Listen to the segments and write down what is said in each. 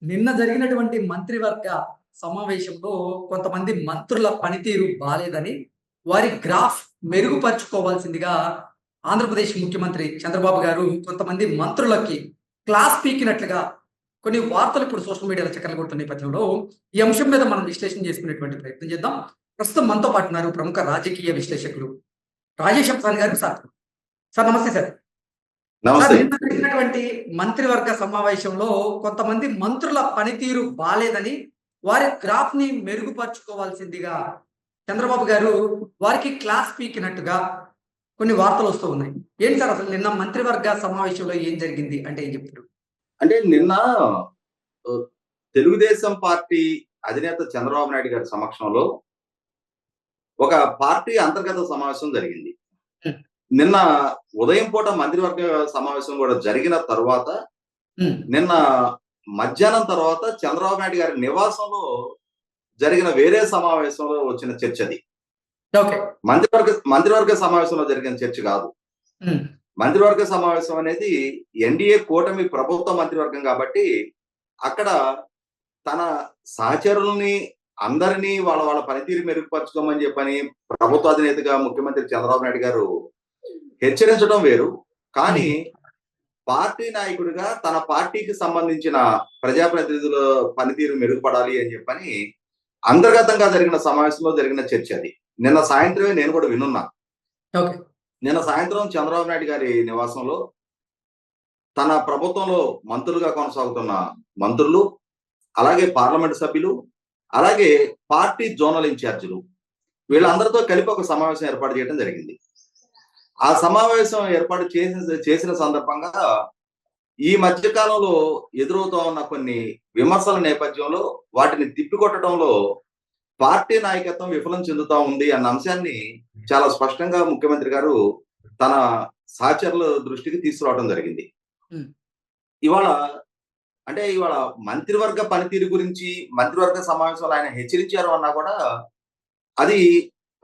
నిన్న జరిగినటువంటి మంత్రివర్గ సమావేశంలో కొంతమంది మంత్రుల పనితీరు బాలేదని, వారి గ్రాఫ్ మెరుగుపరుచుకోవాల్సిందిగా ఆంధ్రప్రదేశ్ ముఖ్యమంత్రి చంద్రబాబు గారు కొంతమంది మంత్రులకి క్లాస్ పీకినట్లుగా కొన్ని వార్తలు ఇప్పుడు సోషల్ మీడియాలో చక్కర్లు కొడుతున్న నేపథ్యంలో, ఈ అంశం మీద మనం విశ్లేషణ చేసుకునేటువంటి ప్రయత్నం చేద్దాం. ప్రస్తుతం మనతో పాటు ఉన్నారు ప్రముఖ రాజకీయ విశ్లేషకులు రాజేష్ అప్సాని గారు. సార్, నమస్తే సార్. సార్, నమస్తే. నిన్న జరిగినటువంటి మంత్రివర్గ సమావేశంలో కొంతమంది మంత్రుల పనితీరు బాలేదని, వారి గ్రాఫ్ ని మెరుగుపరుచుకోవాల్సిందిగా చంద్రబాబు గారు వారికి క్లాస్ పీకినట్టుగా కొన్ని వార్తలు వస్తూ ఉన్నాయి. ఏంటి సార్ అసలు నిన్న మంత్రివర్గ సమావేశంలో ఏం జరిగింది అంటే ఏం చెప్తారు? అంటే నిన్న తెలుగుదేశం పార్టీ అధినేత చంద్రబాబు నాయుడు గారి సమక్షంలో ఒక పార్టీ అంతర్గత సమావేశం జరిగింది. నిన్న ఉదయం పూట మంత్రివర్గ సమావేశం కూడా జరిగిన తర్వాత నిన్న మధ్యాహ్నం తర్వాత చంద్రబాబు నాయుడు గారి నివాసంలో జరిగిన వేరే సమావేశంలో వచ్చిన చర్చ అది. ఓకే. మంత్రివర్గ సమావేశంలో జరిగిన చర్చ కాదు. మంత్రివర్గ సమావేశం అనేది ఎన్డీఏ కూటమి ప్రభుత్వ మంత్రివర్గం కాబట్టి అక్కడ తన సహచరుల్ని అందరినీ వాళ్ళ వాళ్ళ పనితీరు మెరుగుపరచుకోమని చెప్పని ప్రభుత్వ అధినేతగా ముఖ్యమంత్రి చంద్రబాబు నాయుడు గారు హెచ్చరించడం వేరు. కానీ పార్టీ నాయకుడిగా తన పార్టీకి సంబంధించిన ప్రజాప్రతినిధుల పనితీరు మెరుగుపడాలి అని చెప్పని అంతర్గతంగా జరిగిన సమావేశంలో జరిగిన చర్చ అది. నిన్న సాయంత్రమే నేను కూడా వినున్నా. నిన్న సాయంత్రం చంద్రబాబు నాయుడు గారి నివాసంలో తన ప్రభుత్వంలో మంత్రులుగా కొనసాగుతున్న మంత్రులు, అలాగే పార్లమెంట్ సభ్యులు, అలాగే పార్టీ జోనల్ ఇన్ఛార్జీలు వీళ్ళందరితో కలిపి ఒక సమావేశం ఏర్పాటు చేయడం జరిగింది. ఆ సమావేశం ఏర్పాటు చేసిన సందర్భంగా ఈ మధ్య కాలంలో ఎదురవుతా ఉన్న కొన్ని విమర్శల నేపథ్యంలో వాటిని తిప్పికొట్టడంలో పార్టీ నాయకత్వం విఫలం చెందుతా ఉంది అన్న అంశాన్ని చాలా స్పష్టంగా ముఖ్యమంత్రి గారు తన సహచరుల దృష్టికి తీసుకురావడం జరిగింది. ఇవాళ మంత్రివర్గ పనితీరు గురించి మంత్రివర్గ సమావేశంలో ఆయన హెచ్చరించారు అన్నా కూడా అది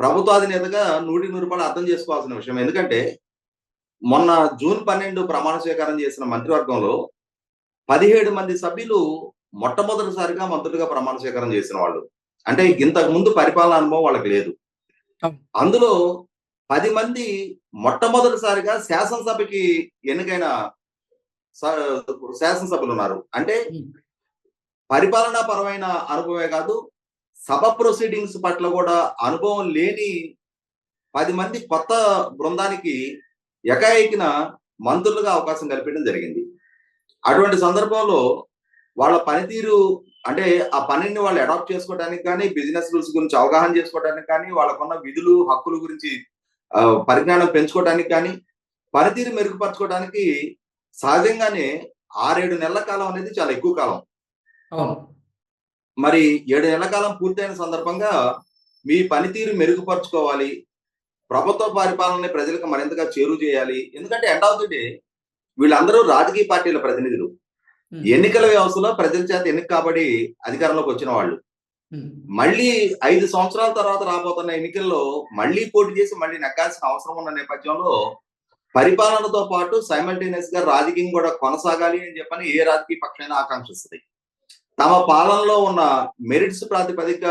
ప్రభుత్వాధినేతగా 100% అర్థం చేసుకోవాల్సిన విషయం. ఎందుకంటే మొన్న జూన్ 12 ప్రమాణ స్వీకారం చేసిన మంత్రివర్గంలో 17 మంది సభ్యులు మొట్టమొదటిసారిగా మంత్రులుగా ప్రమాణ స్వీకారం చేసిన వాళ్ళు. అంటే ఇంతకు ముందు పరిపాలన అనుభవం వాళ్ళకి లేదు. అందులో 10 మంది మొట్టమొదటిసారిగా శాసనసభకి ఎన్నికైన శాసనసభ్యులు ఉన్నారు. అంటే పరిపాలనా పరమైన అనుభవమే కాదు, సభ ప్రొసీడింగ్స్ పట్ల కూడా అనుభవం లేని 10 మంది కొత్త బృందానికి ఏకాఏకిన మంత్రులుగా అవకాశం కల్పించడం జరిగింది. అటువంటి సందర్భంలో వాళ్ళ పనితీరు అంటే ఆ పనిని వాళ్ళు అడాప్ట్ చేసుకోవడానికి కానీ, బిజినెస్ రూల్స్ గురించి అవగాహన చేసుకోవడానికి కానీ, వాళ్ళకున్న విధులు హక్కుల గురించి పరిజ్ఞానం పెంచుకోవడానికి కానీ, పనితీరు మెరుగుపరచుకోవడానికి సహజంగానే 6-7 నెలల కాలం అనేది చాలా ఎక్కువ కాలం. మరి 7 నెలల కాలం పూర్తయిన సందర్భంగా మీ పనితీరు మెరుగుపరచుకోవాలి, ప్రభుత్వ పరిపాలనని ప్రజలకు మరింతగా చేరువ చేయాలి. ఎందుకంటే ఎండ్ ఆఫ్ ది డే వీళ్ళందరూ రాజకీయ పార్టీల ప్రతినిధులు. ఎన్నికల వ్యవస్థలో ప్రజల చేత ఎన్నిక కాబడి అధికారంలోకి వచ్చిన వాళ్ళు మళ్ళీ 5 సంవత్సరాల తర్వాత రాబోతున్న ఎన్నికల్లో మళ్ళీ పోటీ చేసి మళ్ళీ నెగ్గాల్సిన అవసరం ఉన్న నేపథ్యంలో పరిపాలనతో పాటు సైమల్టేనియస్ గా రాజకీయం కూడా కొనసాగాలి అని చెప్పని ఏ రాజకీయ పక్షమైనా ఆకాంక్షిస్తుంది. తమ పాలనలో ఉన్న మెరిట్స్ ప్రాతిపదిక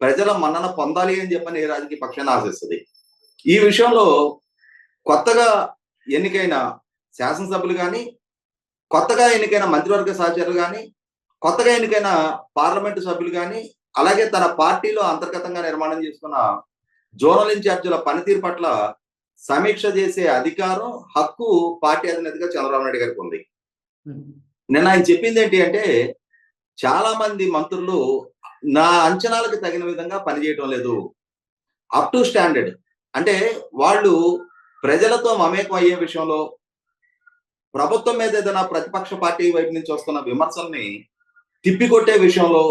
ప్రజల మన్నన పొందాలి అని చెప్పని ఏ రాజకీయ పక్షాన్ని ఆశిస్తుంది. ఈ విషయంలో కొత్తగా ఎన్నికైన శాసనసభ్యులు కానీ, కొత్తగా ఎన్నికైన మంత్రివర్గ సహచరులు కానీ, కొత్తగా ఎన్నికైన పార్లమెంటు సభ్యులు కానీ, అలాగే తన పార్టీలో అంతర్గతంగా నిర్మాణం చేసుకున్న జోనల్ ఇన్ఛార్జీల పనితీరు పట్ల సమీక్ష చేసే అధికారం, హక్కు పార్టీ అధినేతగా చంద్రబాబు నాయుడు గారికి ఉంది. నిన్న ఆయన చెప్పింది ఏంటి అంటే, చాలా మంది మంత్రులు నా అంచనాలకు తగిన విధంగా పనిచేయటం లేదు, అప్ టు స్టాండర్డ్. అంటే వాళ్ళు ప్రజలతో మమేకం అయ్యే విషయంలో, ప్రభుత్వం మీద ఏదైనా ప్రతిపక్ష పార్టీ వైపు నుంచి వస్తున్న విమర్శల్ని తిప్పికొట్టే విషయంలో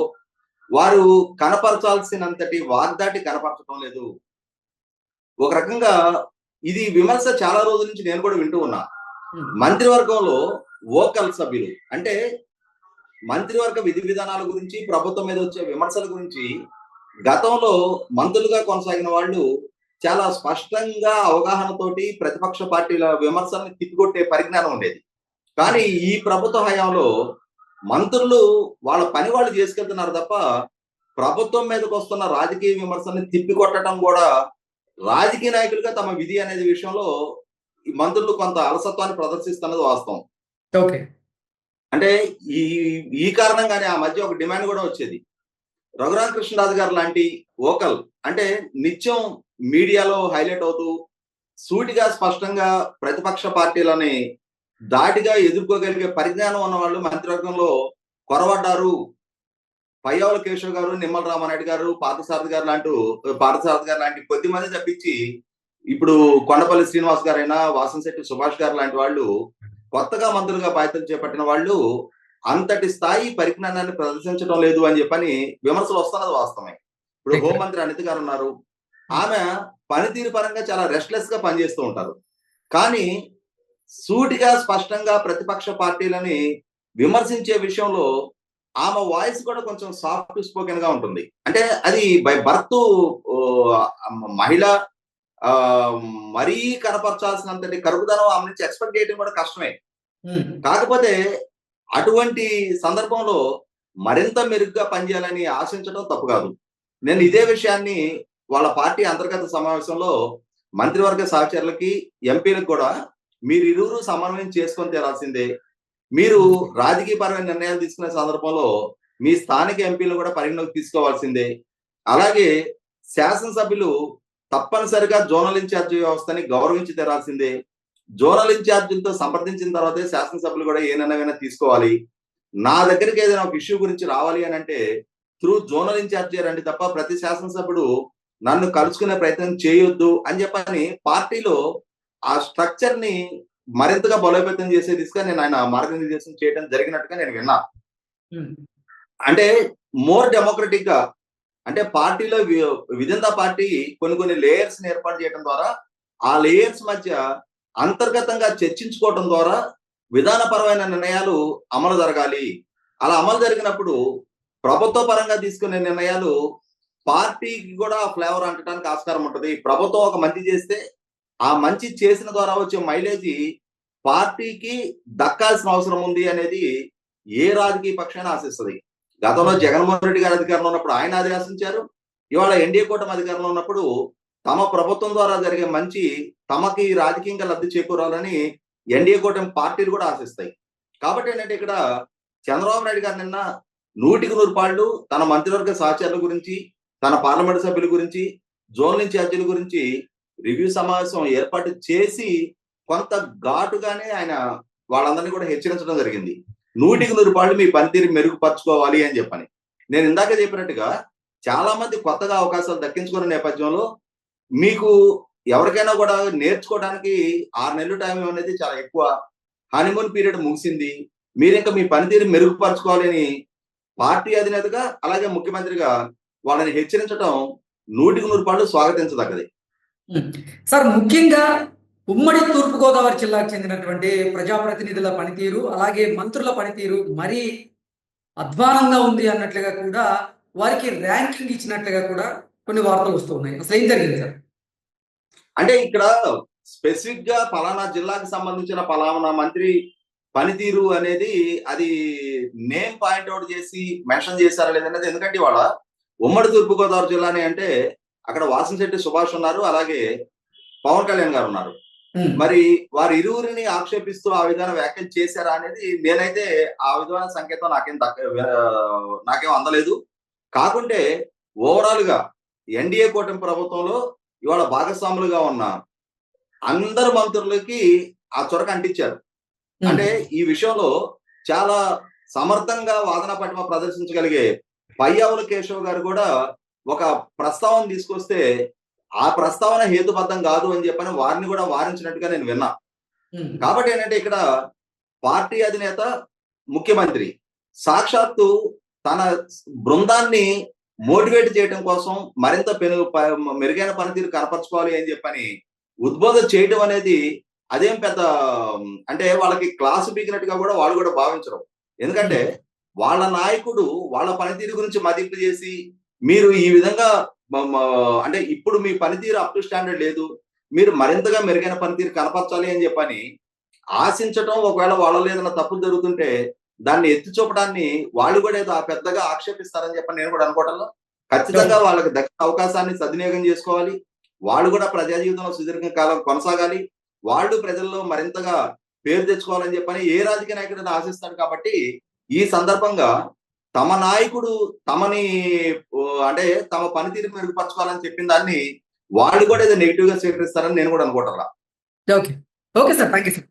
వారు కనపరచాల్సినంతటి వాగ్దాటి కనపరచడం లేదు. ఒక రకంగా ఇది విమర్శ చాలా రోజుల నుంచి నేను కూడా వింటూ ఉన్నా. మంత్రివర్గంలో వోకల్ సభ్యులు అంటే మంత్రివర్గ విధి విధానాల గురించి, ప్రభుత్వం మీద వచ్చే విమర్శల గురించి గతంలో మంత్రులుగా కొనసాగిన వాళ్ళు చాలా స్పష్టంగా అవగాహనతోటి ప్రతిపక్ష పార్టీల విమర్శల్ని తిప్పికొట్టే పరిజ్ఞానం ఉండేది. కానీ ఈ ప్రభుత్వ హయాంలో మంత్రులు వాళ్ళ పని వాళ్ళు చేసుకెళ్తున్నారు తప్ప ప్రభుత్వం మీదకి వస్తున్న రాజకీయ విమర్శల్ని తిప్పికొట్టడం కూడా రాజకీయ నాయకులుగా తమ విధి అనేది విషయంలో ఈ మంత్రులు కొంత అలసత్వాన్ని ప్రదర్శిస్తున్నది వాస్తవం. ఓకే. అంటే ఈ ఈ కారణంగానే ఆ మధ్య ఒక డిమాండ్ కూడా వచ్చేది. రఘురామకృష్ణరాజు గారు లాంటి వోకల్ అంటే నిత్యం మీడియాలో హైలైట్ అవుతూ సూటిగా స్పష్టంగా ప్రతిపక్ష పార్టీలని ధాటిగా ఎదుర్కోగలిగే పరిజ్ఞానం ఉన్న వాళ్ళు మంత్రివర్గంలో కొరవడ్డారు. పయ్యావుల కేశవ్ గారు, నిమ్మల రామానాయుడు గారు, పార్థసారథి గారు లాంటి కొద్ది మంది తప్పించి ఇప్పుడు కొండపల్లి శ్రీనివాస్ గారైనా, వాసంశెట్టి సుభాష్ గారు లాంటి వాళ్ళు కొత్తగా మంత్రులుగా బాధ్యతలు చేపట్టిన వాళ్ళు అంతటి స్థాయి పరిజ్ఞానాన్ని ప్రదర్శించడం లేదు అని చెప్పని విమర్శలు వస్తున్నది వాస్తవమే. ఇప్పుడు హోంమంత్రి అనిత గారు ఉన్నారు. ఆమె పనితీరు పరంగా చాలా రెస్ట్లెస్ గా పనిచేస్తూ ఉంటారు. కానీ సూటిగా స్పష్టంగా ప్రతిపక్ష పార్టీలని విమర్శించే విషయంలో ఆమె వాయిస్ కూడా కొంచెం సాఫ్ట్ స్పోకెన్ గా ఉంటుంది. అంటే అది బై బర్త్ మహిళ మరీ కనపరచాల్సినంతటి కరుకుదనం ఆమె నుంచి ఎక్స్పెక్ట్ చేయడం కూడా కష్టమే. కాకపోతే అటువంటి సందర్భంలో మరింత మెరుగ్గా పనిచేయాలని ఆశించడం తప్పు కాదు. నేను ఇదే విషయాన్ని వాళ్ళ పార్టీ అంతర్గత సమావేశంలో మంత్రివర్గ సహచరులకి, ఎంపీలకు కూడా మీరు ఇరువురు సమన్వయం చేసుకొని తీరాల్సిందే. మీరు రాజకీయ పరమైన నిర్ణయాలు తీసుకునే సందర్భంలో మీ స్థానిక ఎంపీలు కూడా పరిగణలోకి తీసుకోవాల్సిందే. అలాగే శాసనసభ్యులు తప్పనిసరిగా జోనల్ ఇన్ఛార్జి వ్యవస్థని గౌరవించి తీరాల్సిందే. జోనల్ ఇన్ఛార్జీలతో సంప్రదించిన తర్వాతే శాసనసభ్యులు కూడా ఏ నిర్ణయమైనా తీసుకోవాలి. నా దగ్గరికి ఏదైనా ఒక ఇష్యూ గురించి రావాలి అని అంటే త్రూ జోనల్ ఇన్ఛార్జి రండి తప్ప ప్రతి శాసనసభ్యుడు నన్ను కలుసుకునే ప్రయత్నం చేయొద్దు అని చెప్పని పార్టీలో ఆ స్ట్రక్చర్ ని మరింతగా బలోపేతం చేసే దిశగా నేను ఆయన మార్గనిర్దేశం చేయడం జరిగినట్టుగా నేను విన్నా. అంటే మోర్ డెమోక్రటిక్ గా అంటే పార్టీలో విదిన్ ద పార్టీ కొన్ని లేయర్స్ ని ఏర్పాటు చేయడం ద్వారా ఆ లేయర్స్ మధ్య అంతర్గతంగా చర్చించుకోవడం ద్వారా విధానపరమైన నిర్ణయాలు అమలు జరగాలి. అలా అమలు జరిగినప్పుడు ప్రభుత్వ పరంగా తీసుకునే నిర్ణయాలు పార్టీకి కూడా ఫ్లేవర్ అంటడానికి ఆస్కారం ఉంటుంది. ప్రభుత్వం ఒక మంచి చేస్తే ఆ మంచి చేసిన ద్వారా వచ్చే మైలేజీ పార్టీకి దక్కాల్సిన అవసరం ఉంది అనేది ఏ రాజకీయ పక్షాన్ని ఆశిస్తుంది. గతంలో జగన్మోహన్ రెడ్డి గారు అధికారంలో ఉన్నప్పుడు ఆయన అది ఆశించారు. ఇవాళ ఎన్డీఏ కూటమి అధికారంలో ఉన్నప్పుడు తమ ప్రభుత్వం ద్వారా జరిగే మంచి తమకి రాజకీయంగా లబ్ధి చేకూరాలని ఎన్డీఏ కూటమి పార్టీలు కూడా ఆశిస్తాయి. కాబట్టి ఏంటంటే ఇక్కడ చంద్రబాబు నాయుడు గారు నిన్న 100% తన మంత్రివర్గ సహచరుల గురించి, తన పార్లమెంట్ సభ్యుల గురించి, జోనల్ ఇన్ఛార్జీల గురించి రివ్యూ సమావేశం ఏర్పాటు చేసి కొంత ఘాటుగానే ఆయన వాళ్ళందరినీ కూడా హెచ్చరించడం జరిగింది. 100% మీ పనితీరు మెరుగుపరచుకోవాలి అని చెప్పని. నేను ఇందాక చెప్పినట్టుగా చాలా మంది కొత్తగా అవకాశాలు దక్కించుకున్న నేపథ్యంలో మీకు ఎవరికైనా కూడా నేర్చుకోవడానికి 6 నెలలు టైం అనేది చాలా ఎక్కువ. హనీమూన్ పీరియడ్ ముగిసింది. మీరు ఇంకా మీ పనితీరు మెరుగుపరచుకోవాలి అని పార్టీ అధినేతగా అలాగే ముఖ్యమంత్రిగా వాళ్ళని హెచ్చరించడం 100% స్వాగతించదగ్గది. సార్, ముఖ్యంగా ఉమ్మడి తూర్పుగోదావరి జిల్లాకు చెందినటువంటి ప్రజాప్రతినిధుల పనితీరు అలాగే మంత్రుల పనితీరు మరీ అధ్వానంగా ఉంది అన్నట్లుగా కూడా వారికి ర్యాంకింగ్ ఇచ్చినట్లుగా కూడా కొన్ని వార్తలు వస్తూ ఉన్నాయి. అసలు ఏం జరిగింది సార్? అంటే ఇక్కడ స్పెసిఫిక్ గా పలానా జిల్లాకు సంబంధించిన పలానా మంత్రి పనితీరు అనేది అది నేమ్ పాయింట్అవుట్ చేసి మెన్షన్ చేశారా లేదనేది. ఎందుకంటే ఇవాళ ఉమ్మడి తూర్పుగోదావరి జిల్లాని అంటే అక్కడ వాసంశెట్టి సుభాష్ ఉన్నారు, అలాగే పవన్ కళ్యాణ్ గారు ఉన్నారు. మరి వారి ఇరువురిని ఆక్షేపిస్తూ ఆ విధంగా వ్యాఖ్యలు చేశారా అనేది నేనైతే ఆ విధమైన సంకేతం నాకేం అందలేదు. కాకుంటే ఓవరాల్ గా ఎన్డీఏ కూటమి ప్రభుత్వంలో ఇవాళ భాగస్వాములుగా ఉన్న అందరు మంత్రులకి ఆ చొరక అంటించారు. అంటే ఈ విషయంలో చాలా సమర్థంగా వాదన పటిమ ప్రదర్శించగలిగే పయ్యావుల కేశవ్ గారు కూడా ఒక ప్రస్తావన తీసుకొస్తే ఆ ప్రస్తావన హేతుబద్ధం కాదు అని చెప్పని వారిని కూడా వారించినట్టుగా నేను విన్నా. కాబట్టి ఏంటంటే ఇక్కడ పార్టీ అధినేత ముఖ్యమంత్రి సాక్షాత్తు తన బృందాన్ని మోటివేట్ చేయడం కోసం మరింత మెరుగైన పనితీరు కనపరచుకోవాలి అని చెప్పని ఉద్బోధ చేయడం అనేది అదేం పెద్ద అంటే వాళ్ళకి క్లాసు పీకినట్టుగా కూడా వాళ్ళు కూడా భావించరు. ఎందుకంటే వాళ్ళ నాయకుడు వాళ్ళ పనితీరు గురించి మదింపు చేసి మీరు ఈ విధంగా అంటే ఇప్పుడు మీ పనితీరు అప్ టు స్టాండర్డ్ లేదు, మీరు మరింతగా మెరుగైన పనితీరు కనపరచాలి అని చెప్పని ఆశించటం, ఒకవేళ వాళ్ళ ఏదైనా తప్పులు జరుగుతుంటే దాన్ని ఎత్తి చూపడాన్ని వాళ్ళు కూడా ఏదో పెద్దగా ఆక్షేపిస్తారని చెప్పని నేను కూడా అనుకోవటంలో ఖచ్చితంగా వాళ్ళకి దక్కిన అవకాశాన్ని సద్వినియోగం చేసుకోవాలి. వాళ్ళు కూడా ప్రజా జీవితంలో సుదీర్ఘ కాలం కొనసాగాలి. వాళ్ళు ప్రజల్లో మరింతగా పేరు తెచ్చుకోవాలని చెప్పని ఏ రాజకీయ నాయకుడిని ఆశిస్తాడు. కాబట్టి ఈ సందర్భంగా తమ నాయకుడు తమని అంటే తమ పనితీరు మెరుగుపరచుకోవాలని చెప్పిన దాన్ని వాళ్ళు కూడా ఏదో నెగిటివ్ గా స్వీకరిస్తారని నేను కూడా అనుకోవటంలా. Okay. Okay sir. Thank you sir.